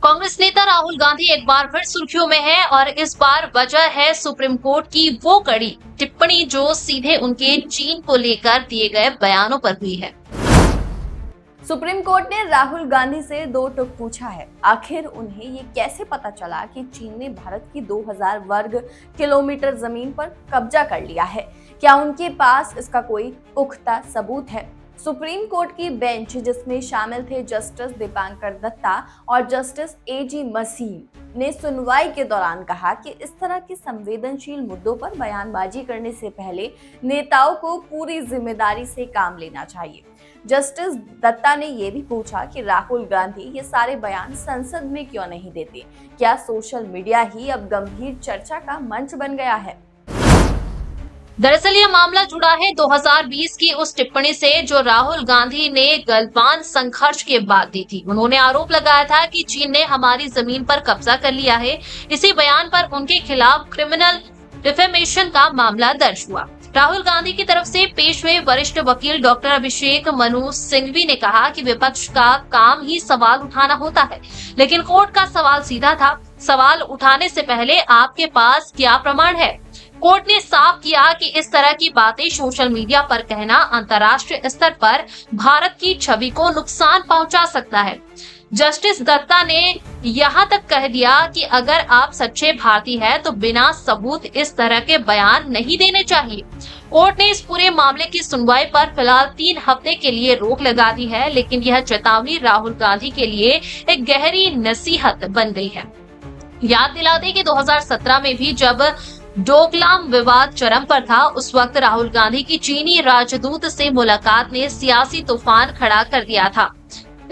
कांग्रेस नेता राहुल गांधी एक बार फिर सुर्खियों में है और इस बार वजह है सुप्रीम कोर्ट की वो कड़ी टिप्पणी जो सीधे उनके चीन को लेकर दिए गए बयानों पर हुई है। सुप्रीम कोर्ट ने राहुल गांधी से दो टूक पूछा है। आखिर उन्हें ये कैसे पता चला कि चीन ने भारत की 2000 वर्ग किलोमीटर जमीन पर कब्जा कर लिया है? क्या उनके पास इसका कोई पुख्ता सबूत है? सुप्रीम कोर्ट की बेंच, जिसमें शामिल थे जस्टिस दीपांकर दत्ता और जस्टिस एजी मसीह, ने सुनवाई के दौरान कहा कि इस तरह के संवेदनशील मुद्दों पर बयानबाजी करने से पहले नेताओं को पूरी जिम्मेदारी से काम लेना चाहिए। जस्टिस दत्ता ने यह भी पूछा कि राहुल गांधी ये सारे बयान संसद में क्यों नहीं देते? क्या सोशल मीडिया ही अब गंभीर चर्चा का मंच बन गया है? दरअसल यह मामला जुड़ा है 2020 की उस टिप्पणी से जो राहुल गांधी ने गलवान संघर्ष के बाद दी थी। उन्होंने आरोप लगाया था कि चीन ने हमारी जमीन पर कब्जा कर लिया है। इसी बयान पर उनके खिलाफ क्रिमिनल डिफेमेशन का मामला दर्ज हुआ। राहुल गांधी की तरफ से पेश हुए वरिष्ठ वकील डॉक्टर अभिषेक मनु सिंघवी ने कहा कि विपक्ष का काम ही सवाल उठाना होता है, लेकिन कोर्ट का सवाल सीधा था। सवाल उठाने से पहले आपके पास क्या प्रमाण है? कोर्ट ने साफ किया कि इस तरह की बातें सोशल मीडिया पर कहना अंतर्राष्ट्रीय स्तर पर भारत की छवि को नुकसान पहुंचा सकता है। जस्टिस दत्ता ने यहाँ तक कह दिया कि अगर आप सच्चे भारतीय हैं तो बिना सबूत इस तरह के बयान नहीं देने चाहिए। कोर्ट ने इस पूरे मामले की सुनवाई पर फिलहाल 3 हफ्ते के लिए रोक लगा दी है, लेकिन यह चेतावनी राहुल गांधी के लिए एक गहरी नसीहत बन गई है। याद दिला दें कि 2017 में भी जब डोकलाम विवाद चरम पर था, उस वक्त राहुल गांधी की चीनी राजदूत से मुलाकात ने सियासी तूफान खड़ा कर दिया था।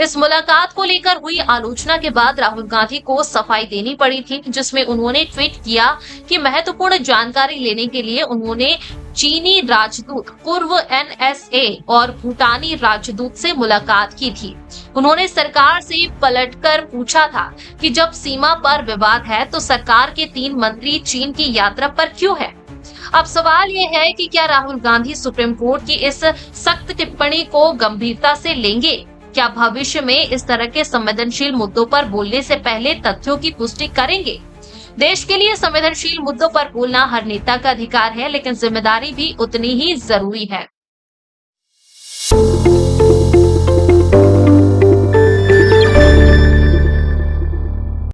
इस मुलाकात को लेकर हुई आलोचना के बाद राहुल गांधी को सफाई देनी पड़ी थी, जिसमें उन्होंने ट्वीट किया कि महत्वपूर्ण जानकारी लेने के लिए उन्होंने चीनी राजदूत, पूर्व एनएसए और भूटानी राजदूत से मुलाकात की थी। उन्होंने सरकार से पलटकर पूछा था कि जब सीमा पर विवाद है तो सरकार के 3 मंत्री चीन की यात्रा पर क्यों है? अब सवाल ये है कि क्या राहुल गांधी सुप्रीम कोर्ट की इस सख्त टिप्पणी को गंभीरता से लेंगे? क्या भविष्य में इस तरह के संवेदनशील मुद्दों पर बोलने से पहले तथ्यों की पुष्टि करेंगे? देश के लिए संवेदनशील मुद्दों पर बोलना हर नेता का अधिकार है, लेकिन जिम्मेदारी भी उतनी ही जरूरी है।